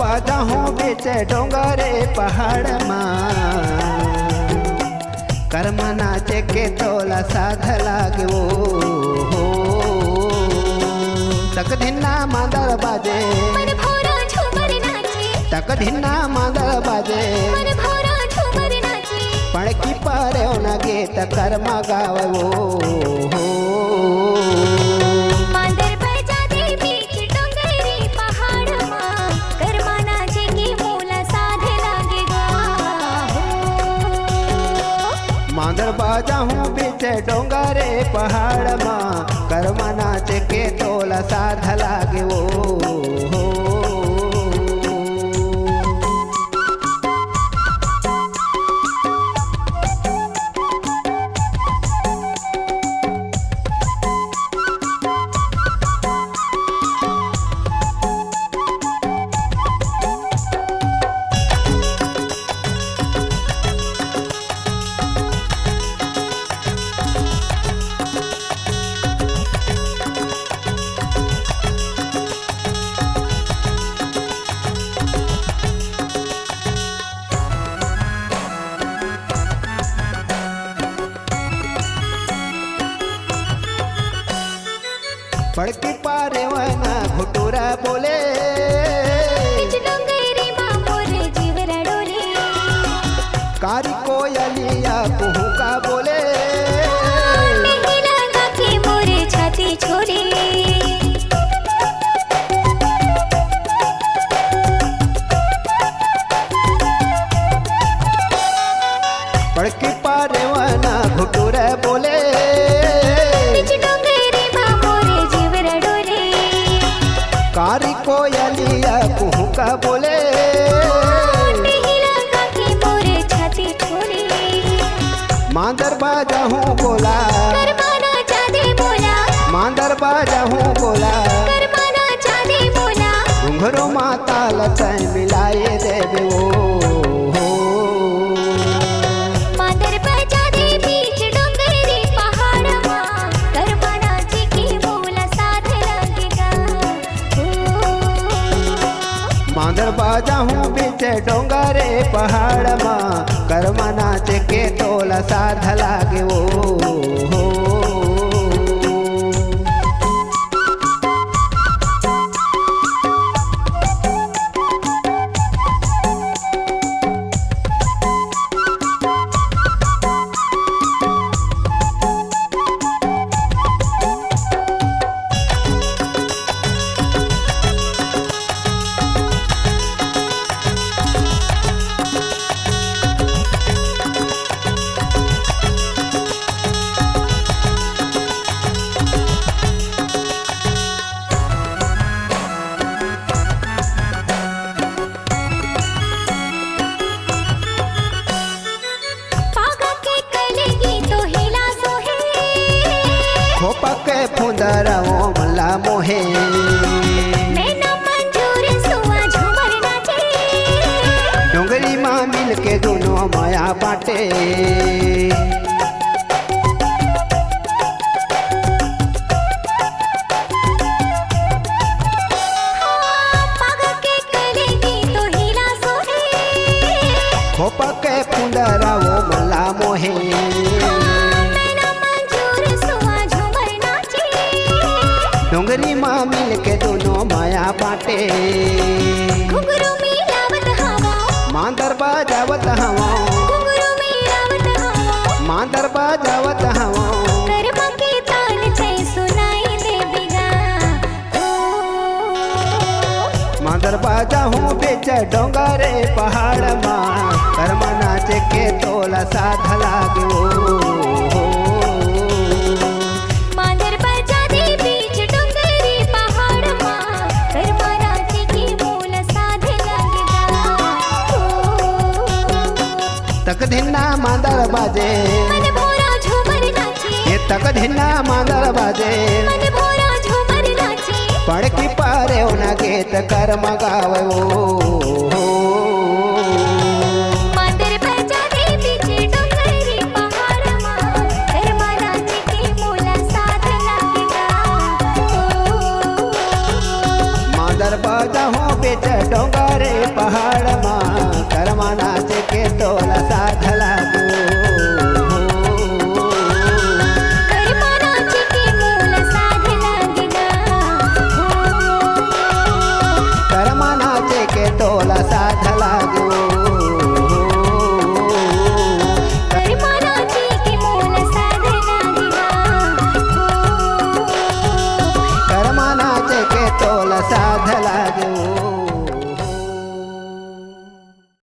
बाजा हूँ बीच डोंगरे पहाड़ मां कर्म नाचे के तोला साध लागे वो तक धिन्ना मांदर बाजे मन भोरा झूमर नाचे तक धिन्ना मांदर बाजे मन भोरा झूमर नाचे पड़की पारे न गीत कर्म गावे वो मांदर बजा दे बीच डोंगरे पहाड़ मां कर्म नाचे के मोला साध लागे गा मांदर बाजा हूँ बीच डोंगरे पहाड़ मां कर्म नाचे के तोला साध लागे वो पड़की पारे वना घुटुरा बोले बीच डोंगरे मां मोरे जीवरा डोले कारी कोयलिया कुहू का बोले नहीं लगा के मोरे छाती छोड़े पड़की पारे वना घुटुरा बोले बीच डोंगरे मां मोरे जीवरा डोले कारी कोयलिया कुहू का बोले नहीं लगा के मोरे छाती छोड़े मांदर बाजा हूँ बोला करमाना चाँदे बोला मांदर बाजा हूँ बोला करमाना चाँदे बोला घुंघरू माता लचै मिलाए देवे वो मांदर बजा दे बीच डोंगरे पहाड़ मां कर्मा नाचे के मोला साध लगेगा मांदर बाजा हूँ बीच डोंगरे पहाड़ मां कर्म नाचे के तोला साध लागे वो पागा के कलेगी तो हिला सोहे खोपक फुंदर मला मोहे मैं न मंजूर सुआ झूमर नाचे डोंगरी मां मिल के दोनों माया बाटे पागा के कलेगी तो हिला सोहे खोपक फुंदर मला मोहे मैं न मंजूर सुआ झूमर नाचे डोंगरी मां मिल के दोनों माया बाटे घुंघरू में लावत हवा मांदर बाजावत हवा घुंघरू में लावत हवा मांदर बाजावत हवा कर्मा के तान छै सुनाई देवेगा मांदर बाजा हूँ बीच डोंगरे पहाड़ मां कर्म नाचे के तोला साध लागे वो मांदर बजा दे बीच डोंगरे पहाड़ मां कर्मा नाचे के मोला साध लगेगा तक धिन्ना मांदर बाजे मन भोरा झूमर नाचे ये तक धिन्ना मांदर बाजे मन भोरा झूमर नाचे पड़की पारे न गीत कर्म गावे वो मांदर बजा दे बीच डोंगरे पहाड़ मां कर्मा नाचे के मोला साध लगेगा मांदर बाजा हूँ बीच डोंगरे पहाड़ मां कर्मा नाचे के तोला साध लागो कर्मा नाचे के मूल साध लागेगा कर्मा नाचे के तोला साध